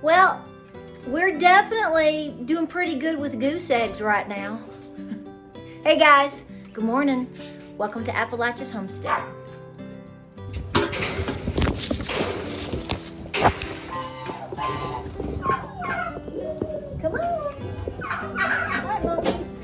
Well, we're definitely doing pretty good with goose eggs right now. Hey guys, good morning. Welcome to Appalachia's Homestead. Come on. Hi, monkeys.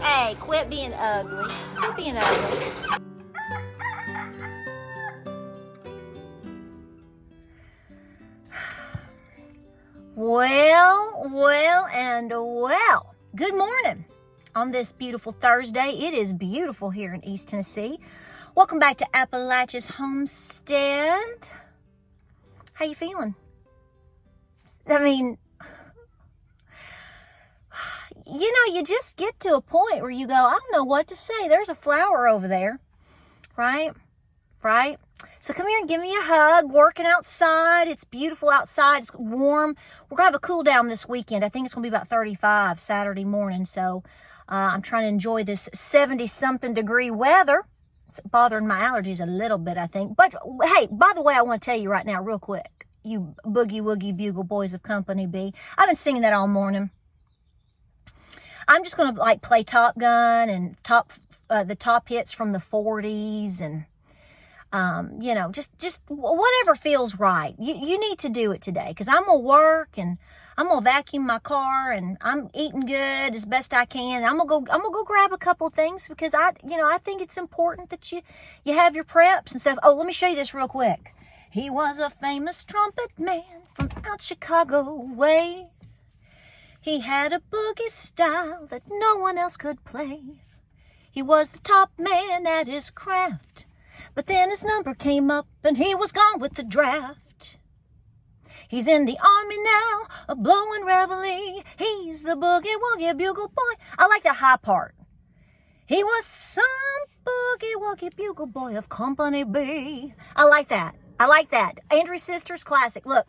Hey, quit being ugly. Quit being ugly. Well. Good morning on this beautiful Thursday. It is beautiful here in East Tennessee. Welcome back to Appalachia's Homestead. How you feeling? I mean, you know, you just get to a point where you go, I don't know what to say. There's a flower over there, right? Right? So come here and give me a hug. Working outside. It's beautiful outside. It's warm. We're going to have a cool down this weekend. I think it's going to be about 35 Saturday morning. So I'm trying to enjoy this 70-something degree weather. It's bothering my allergies a little bit, I think. But, hey, by the way, I want to tell you right now real quick, you boogie woogie bugle boys of Company B. I've been singing that all morning. I'm just going to, like, play Top Gun and the top hits from the 40s and... you know, just whatever feels right. You need to do it today because I'm gonna work and I'm gonna vacuum my car and I'm eating good as best I can. I'm gonna go grab a couple things because I think it's important that you have your preps and stuff. Oh, let me show you this real quick. He was a famous trumpet man from out Chicago way. He had a boogie style that no one else could play. He was the top man at his craft. But then his number came up and he was gone with the draft. He's in the army now, a blowing reveille. He's the boogie woogie bugle boy. I like the high part. He was some boogie woogie bugle boy of Company B. I like that. Andrew Sisters classic. Look,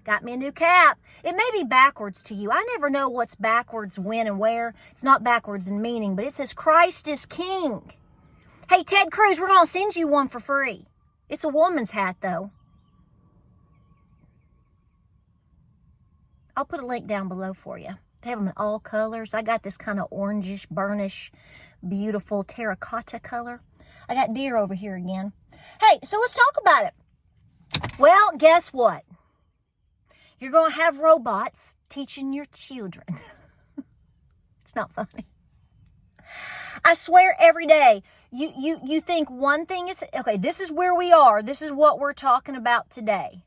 got me a new cap. It may be backwards to you. I never know what's backwards when and where. It's not backwards in meaning, but it says Christ is King. Hey, Ted Cruz, we're going to send you one for free. It's a woman's hat, though. I'll put a link down below for you. They have them in all colors. I got this kind of orangish, burnish, beautiful terracotta color. I got deer over here again. Hey, so let's talk about it. Well, guess what? You're going to have robots teaching your children. It's not funny. I swear every day. You think one thing is, okay, this is where we are. This is what we're talking about today.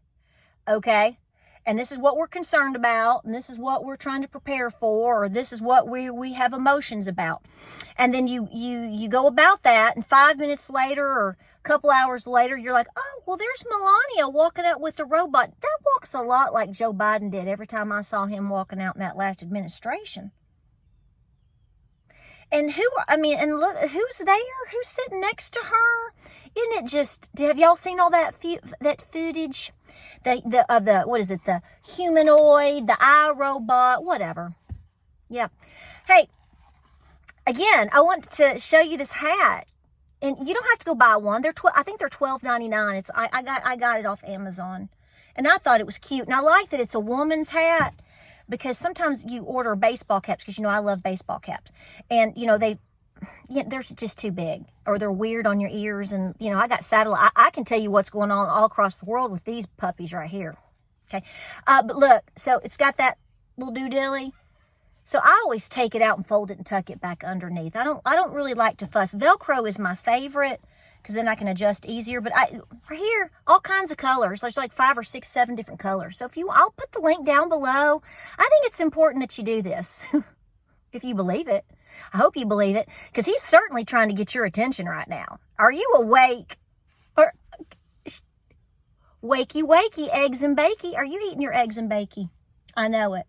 Okay? and this is what we're concerned about, and this is what we're trying to prepare for, or this is what we have emotions about. And then you go about that, and 5 minutes later or a couple hours later, you're like, oh, well, there's Melania walking out with the robot. That walks a lot like Joe Biden did every time I saw him walking out in that last administration. And look, who's there? Who's sitting next to her? Isn't it just, have y'all seen all that footage? What is it? The humanoid, the iRobot, whatever. Yeah. Hey, again, I want to show you this hat. And you don't have to go buy one. I think they're $12.99. I got it off Amazon. And I thought it was cute. And I like that it's a woman's hat, because sometimes you order baseball caps, because, I love baseball caps. And, they're just too big, or they're weird on your ears. And, I got satellite. I can tell you what's going on all across the world with these puppies right here. Okay. But look, so it's got that little doodilly. So I always take it out and fold it and tuck it back underneath. I don't really like to fuss. Velcro is my favorite, because then I can adjust easier. But right here, all kinds of colors. There's like 5 or 6, 7 different colors. So I'll put the link down below. I think it's important that you do this, if you believe it. I hope you believe it, because he's certainly trying to get your attention right now. Are you awake? Or wakey, eggs and bakey? Are you eating your eggs and bakey? I know it.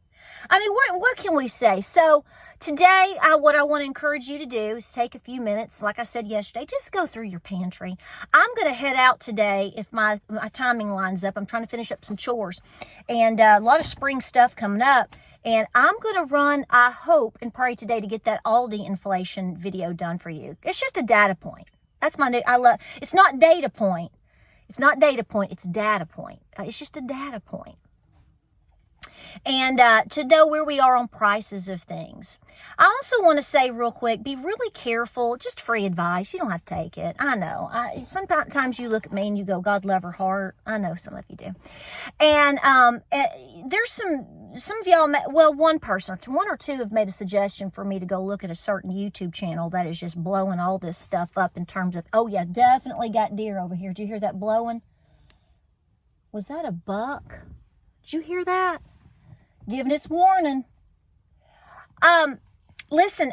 What can we say? So today, what I want to encourage you to do is take a few minutes. Like I said yesterday, just go through your pantry. I'm going to head out today if my timing lines up. I'm trying to finish up some chores, and a lot of spring stuff coming up. And I'm going to run, I hope and pray today, to get that Aldi inflation video done for you. It's just a data point. That's it's not data point. It's not data point. It's data point. It's just a data point. And to know where we are on prices of things. I also want to say real quick, be really careful. Just free advice. You don't have to take it. I know. Sometimes you look at me and you go, God love her heart. I know some of you do. And there's some of y'all, one or two have made a suggestion for me to go look at a certain YouTube channel that is just blowing all this stuff up in terms of, oh yeah, definitely got deer over here. Did you hear that blowing? Was that a buck? Did you hear that? Giving its warning. Listen,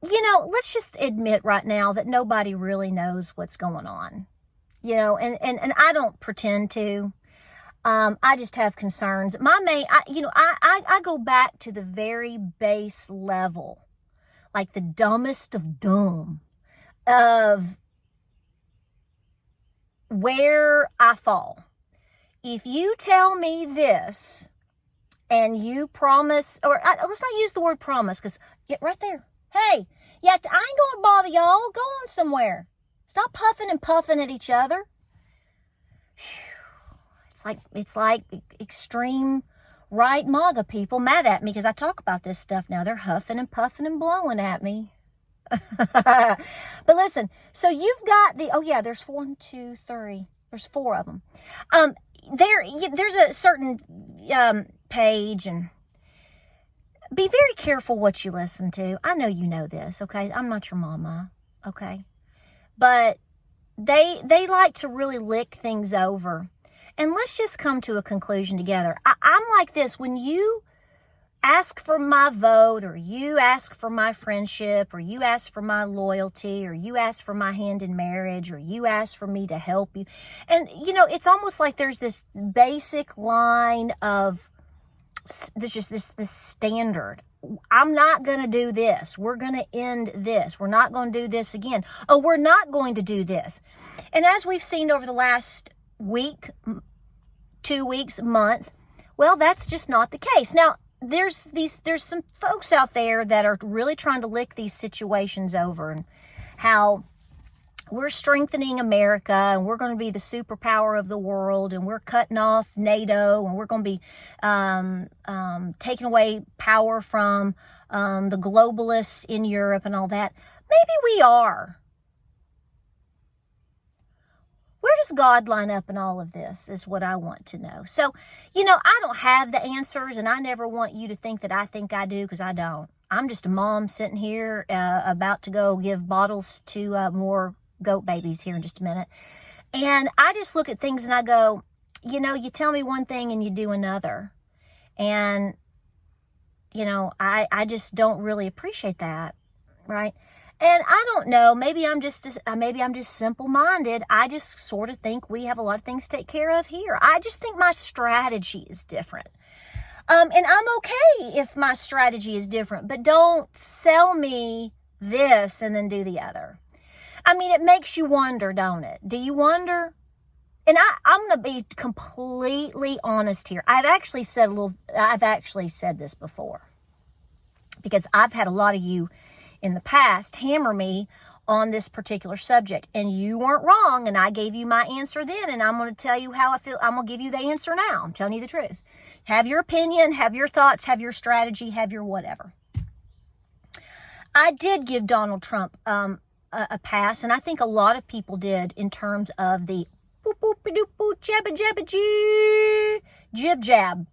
let's just admit right now that nobody really knows what's going on. And I don't pretend to. I just have concerns. I go back to the very base level, like the dumbest of dumb, of where I fall. If you tell me this and you promise, or let's not use the word promise, because right there, hey, yeah, I ain't going to bother y'all. Go on somewhere. Stop huffing and puffing at each other. It's like extreme right MAGA people mad at me because I talk about this stuff now. They're huffing and puffing and blowing at me. But listen, so you've got there's 1, 2, 3. There's 4 of them. There's a certain page, and be very careful what you listen to. I know you know this, okay? I'm not your mama, okay? But they like to really lick things over. And let's just come to a conclusion together. I'm like this. When you ask for my vote, or you ask for my friendship, or you ask for my loyalty, or you ask for my hand in marriage, or you ask for me to help you. And, it's almost like there's this basic line of, there's just this standard. I'm not going to do this. We're going to end this. We're not going to do this again. Oh, we're not going to do this. And as we've seen over the last week, 2 weeks, month, well, that's just not the case. Now, there's some folks out there that are really trying to lick these situations over, and how we're strengthening America, and we're going to be the superpower of the world, and we're cutting off NATO, and we're going to be taking away power from the globalists in Europe and all that. Maybe we are. Where does God line up in all of this is what I want to know. So, I don't have the answers, and I never want you to think that I think I do, because I don't. I'm just a mom sitting here about to go give bottles to more goat babies here in just a minute. And I just look at things and I go, you tell me one thing and you do another. And, I just don't really appreciate that, right? And I don't know, maybe I'm just simple-minded. I just sort of think we have a lot of things to take care of here. I just think my strategy is different. And I'm okay if my strategy is different, but don't sell me this and then do the other. I mean, it makes you wonder, don't it? Do you wonder? And I'm going to be completely honest here. I've actually said this before, because I've had a lot of you in the past hammer me on this particular subject, and you weren't wrong, and I gave you my answer then, and I'm going to tell you how I feel. I'm going to give you the answer now. I'm telling you the truth. Have your opinion, have your thoughts, have your strategy, have your whatever. I did give Donald Trump a pass, and I think a lot of people did, in terms of the jib jab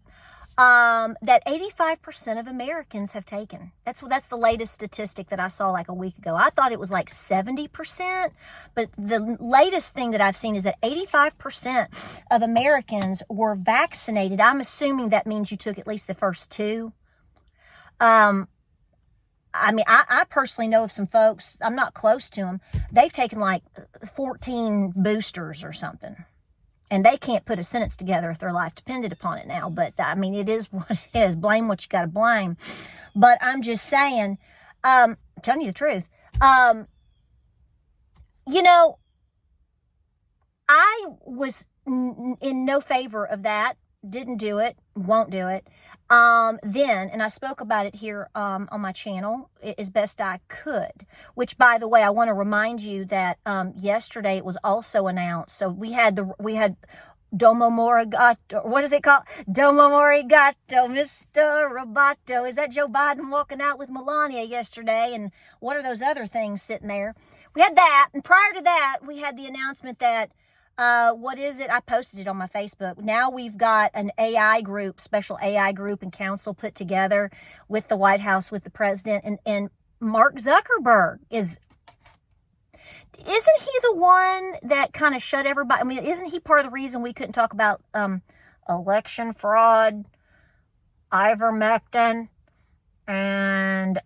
that 85% of Americans have taken. That's the latest statistic that I saw like a week ago. I thought it was like 70%, but the latest thing that I've seen is that 85% of Americans were vaccinated. I'm assuming that means you took at least the first two. I mean, I personally know of some folks, I'm not close to them, they've taken like 14 boosters or something. And they can't put a sentence together if their life depended upon it now. But, I mean, it is what it is. Blame what you got to blame. But I'm just saying, I'm telling you the truth. I was in no favor of that. Didn't do it. Won't do it. Then, and I spoke about it here on my channel as best I could, which, by the way, I want to remind you that yesterday it was also announced. So we had Domo Morigato, what is it called? Domo Morigato, Mr. Roboto. Is that Joe Biden walking out with Melania yesterday? And what are those other things sitting there? We had that. And prior to that, we had the announcement that what is it? I posted it on my Facebook. Now we've got an AI group, special AI group and council put together with the White House, with the president, and Mark Zuckerberg isn't he the one that kind of shut everybody? I mean, isn't he part of the reason we couldn't talk about election fraud, ivermectin, and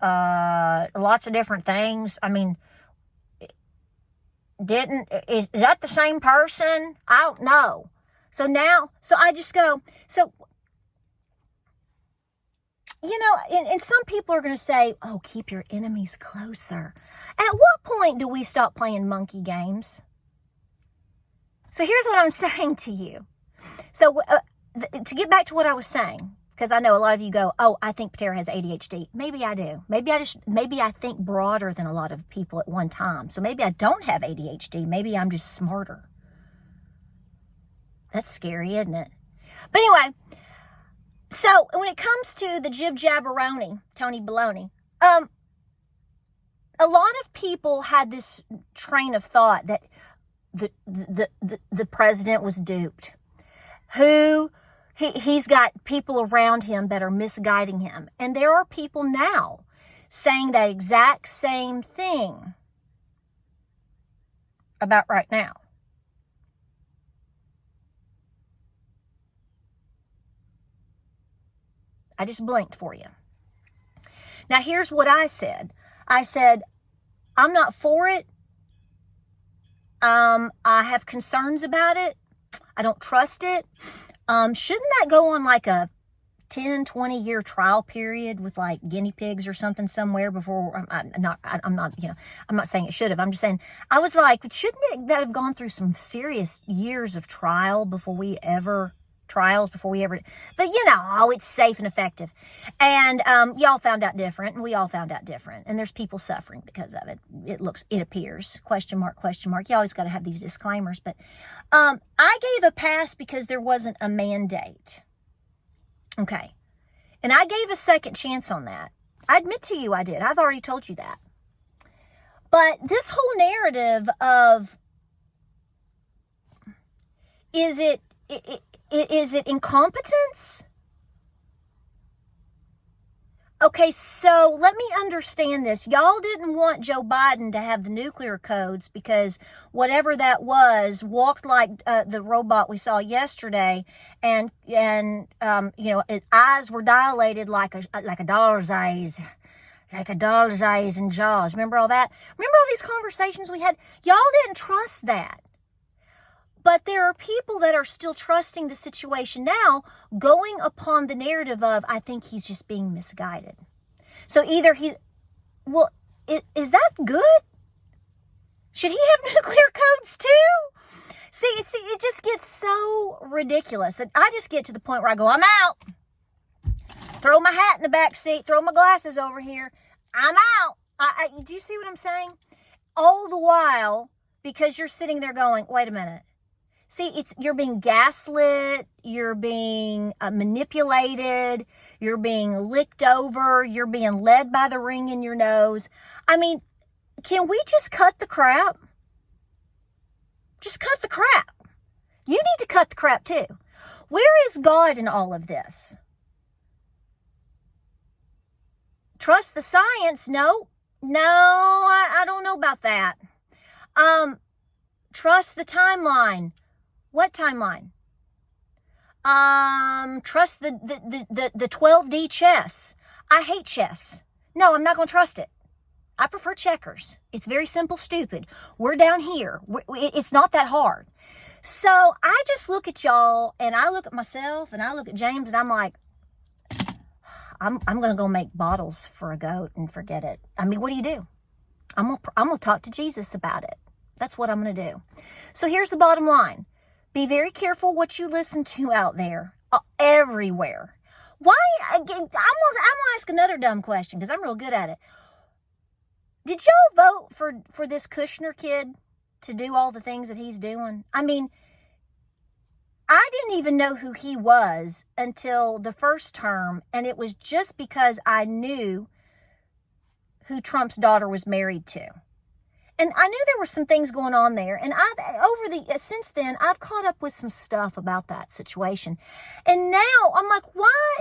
lots of different things? I mean, is that the same person? I don't know. So I just go, and some people are going to say, oh, keep your enemies closer. At what point do we stop playing monkey games? So here's what I'm saying to you. So to get back to what I was saying, because I know a lot of you go, oh, I think Patara has ADHD. Maybe I do. Maybe I think broader than a lot of people at one time. So maybe I don't have ADHD. Maybe I'm just smarter. That's scary, isn't it? But anyway, so when it comes to the jib jabberoni, Tony Baloney, a lot of people had this train of thought that the president was duped. He's got people around him that are misguiding him. And there are people now saying that exact same thing about right now. I just blinked for you. Now, here's what I said. I said, I'm not for it. I have concerns about it. I don't trust it. Shouldn't that go on like a 10, 20-year trial period with like guinea pigs or something somewhere before? I'm not saying it should have. I'm just saying, I was like, shouldn't that have gone through some serious years of trials before we ever, but it's safe and effective. And y'all found out different, and we all found out different. And there's people suffering because of it. It appears, question mark. You always got to have these disclaimers. But I gave a pass because there wasn't a mandate. Okay. And I gave a second chance on that. I admit to you I did. I've already told you that. But this whole narrative of, is it incompetence? Okay, so let me understand this. Y'all didn't want Joe Biden to have the nuclear codes because whatever that was walked like the robot we saw yesterday, and its eyes were dilated like a doll's eyes. Like a doll's eyes and jaws. Remember all that? Remember all these conversations we had? Y'all didn't trust that. But there are people that are still trusting the situation now, going upon the narrative of, I think he's just being misguided. So either is that good? Should he have nuclear codes too? See, it just gets so ridiculous that I just get to the point where I go, I'm out. Throw my hat in the back seat, throw my glasses over here. I'm out. Do you see what I'm saying? All the while, because you're sitting there going, wait a minute. See, you're being gaslit, you're being manipulated, you're being licked over, you're being led by the ring in your nose. I mean, can we just cut the crap? Just cut the crap. You need to cut the crap too. Where is God in all of this? Trust the science? No, I don't know about that. Trust the timeline. What timeline? Trust the 12D chess. I hate chess. No, I'm not going to trust it. I prefer checkers. It's very simple, stupid. We're down here. It's not that hard. So I just look at y'all, and I look at myself, and I look at James, and I'm like, I'm going to go make bottles for a goat and forget it. I mean, what do you do? I'm going to talk to Jesus about it. That's what I'm going to do. So here's the bottom line. Be very careful what you listen to out there, everywhere. Why? I'm going to ask another dumb question because I'm real good at it. Did y'all vote for this Kushner kid to do all the things that he's doing? I mean, I didn't even know who he was until the first term, and it was just because I knew who Trump's daughter was married to. And I knew there were some things going on there. And since then, I've caught up with some stuff about that situation. And now I'm like, why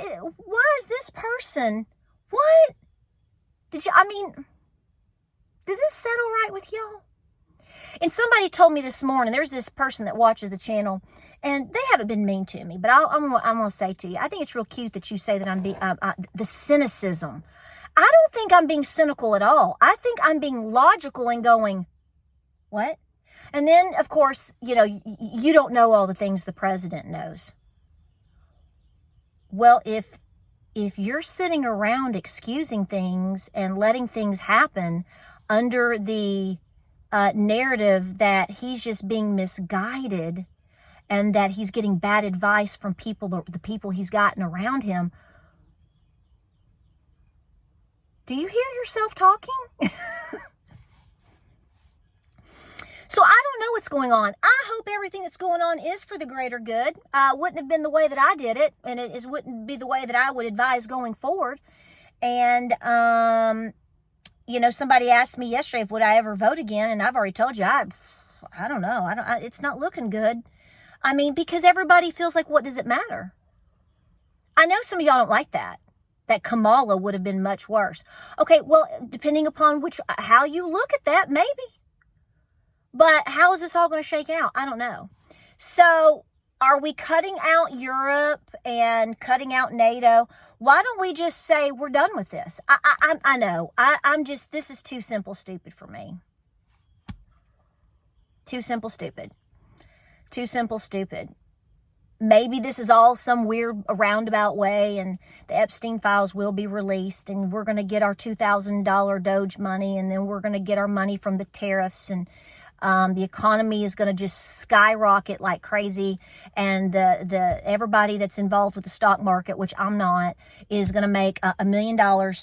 is this person, what? Does this settle right with y'all? And somebody told me this morning, there's this person that watches the channel, and they haven't been mean to me, but I'm going to say to you, I think it's real cute that you say that I'm being, the cynicism. I don't think I'm being cynical at all. I think I'm being logical and going, what? And then, of course, you don't know all the things the president knows. Well, if you're sitting around excusing things and letting things happen under the narrative that he's just being misguided and that he's getting bad advice from the people he's gotten around him, do you hear yourself talking? So I don't know what's going on. I hope everything that's going on is for the greater good. Wouldn't have been the way that I did it, and wouldn't be the way that I would advise going forward. And, somebody asked me yesterday if would I ever vote again, and I've already told you, I don't know. It's not looking good. I mean, because everybody feels like, what does it matter? I know some of y'all don't like that Kamala would have been much worse. Okay, well, depending upon how you look at that, maybe. But how is this all going to shake out? I don't know. So are we cutting out Europe and cutting out NATO? Why don't we just say we're done with this? I know. This is too simple, stupid for me. Too simple, stupid. Too simple, stupid. Maybe this is all some weird roundabout way and the Epstein files will be released and we're going to get our $2,000 Doge money and then we're going to get our money from the tariffs and the economy is going to just skyrocket like crazy and the everybody that's involved with the stock market, which I'm not, is going to make $1 million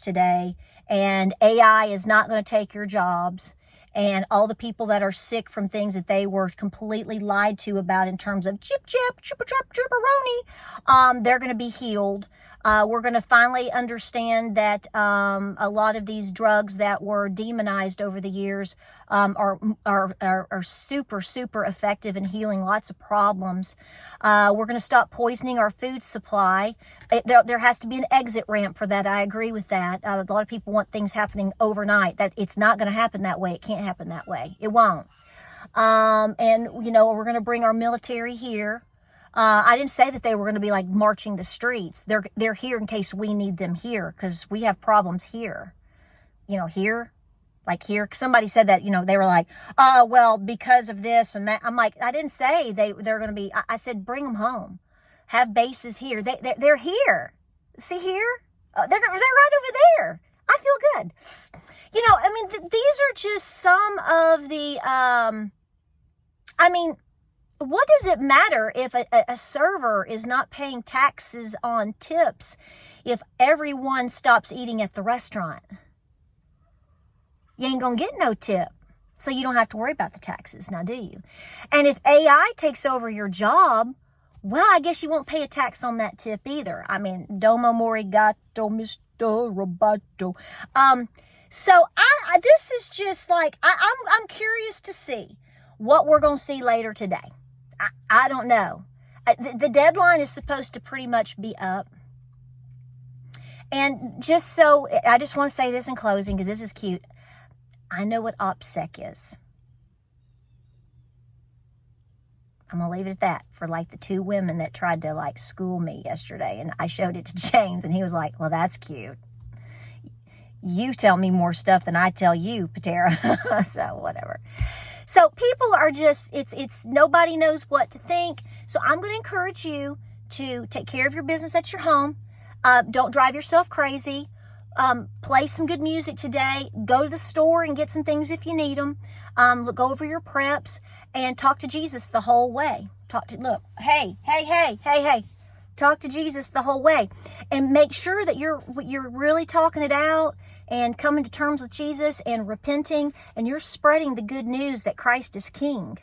today, and AI is not going to take your jobs. And all the people that are sick from things that they were completely lied to about in terms of chip, chipperoni, they're going to be healed. We're going to finally understand that a lot of these drugs that were demonized over the years are super, super effective in healing lots of problems. We're going to stop poisoning our food supply. There has to be an exit ramp for that. I agree with that. A lot of people want things happening overnight. That it's not going to happen that way. It can't happen that way. It won't. And, you know, we're going to bring our military here. I didn't say that they were going to be like marching the streets. They're here in case we need them here, because we have problems here. You know, here, like here. Somebody said that, you know, they were like, well, because of this and that. I'm like, I didn't say they're going to be. I said, bring them home. Have bases here. They're here. See here? They're right over there. I feel good. You know, I mean, these are just some of the, I mean, what does it matter if a server is not paying taxes on tips if everyone stops eating at the restaurant? You ain't gonna get no tip. So you don't have to worry about the taxes now, do you? And if AI takes over your job, well, I guess you won't pay a tax on that tip either. I mean, domo morigato, Mr. Roboto. So this is just like, I'm curious to see what we're going to see later today. I don't know. The deadline is supposed to pretty much be up. And just so, I just want to say this in closing because this is cute. I know what OPSEC is. I'm going to leave it at that for like the two women that tried to like school me yesterday. And I showed it to James and he was like, well, that's cute. You tell me more stuff than I tell you, Patara. So whatever. So people are just, it's nobody knows what to think. So I'm going to encourage you to take care of your business at your home. Don't drive yourself crazy. Play some good music today. Go to the store and get some things if you need them. Go over your preps and talk to Jesus the whole way. Hey. Talk to Jesus the whole way and make sure that you're really talking it out and coming to terms with Jesus and repenting, and you're spreading the good news that Christ is King.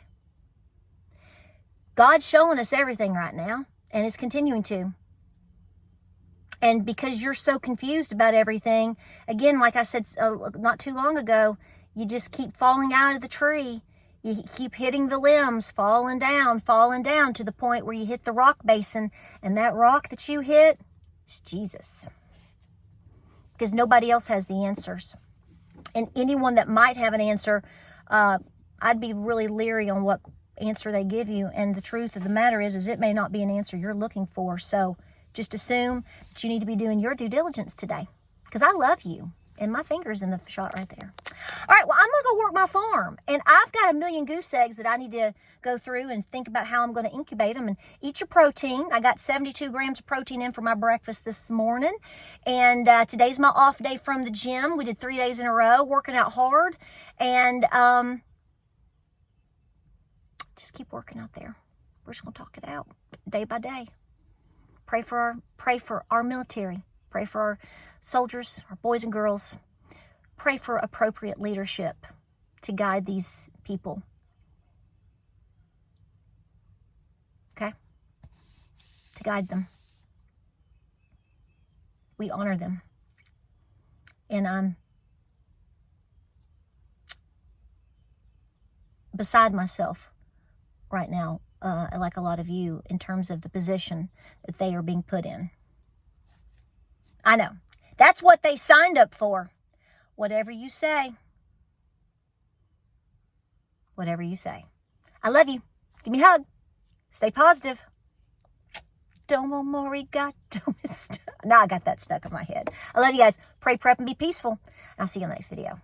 God's showing us everything right now and is continuing to. And because you're so confused about everything, again, like I said not too long ago, you just keep falling out of the tree. You keep hitting the limbs, falling down to the point where you hit the rock basin. And that rock that you hit is Jesus. Because nobody else has the answers. And anyone that might have an answer, I'd be really leery on what answer they give you. And the truth of the matter is it may not be an answer you're looking for. So just assume that you need to be doing your due diligence today. Because I love you. And my finger's in the shot right there. All right, well, I'm going to go work my farm. And I've got a million goose eggs that I need to go through and think about how I'm going to incubate them. And eat your protein. I got 72 grams of protein in for my breakfast this morning. And today's my off day from the gym. We did 3 days in a row, working out hard. And just keep working out there. We're just going to talk it out day by day. Pray for our military. Pray for our soldiers, our boys and girls. Pray for appropriate leadership to guide these people. Okay? To guide them. We honor them. And I'm beside myself right now, like a lot of you, in terms of the position that they are being put in. I know. That's what they signed up for. Whatever you say. Whatever you say. I love you. Give me a hug. Stay positive. Domo morigato. Now I got that stuck in my head. I love you guys. Pray, prep, and be peaceful. I'll see you in the next video.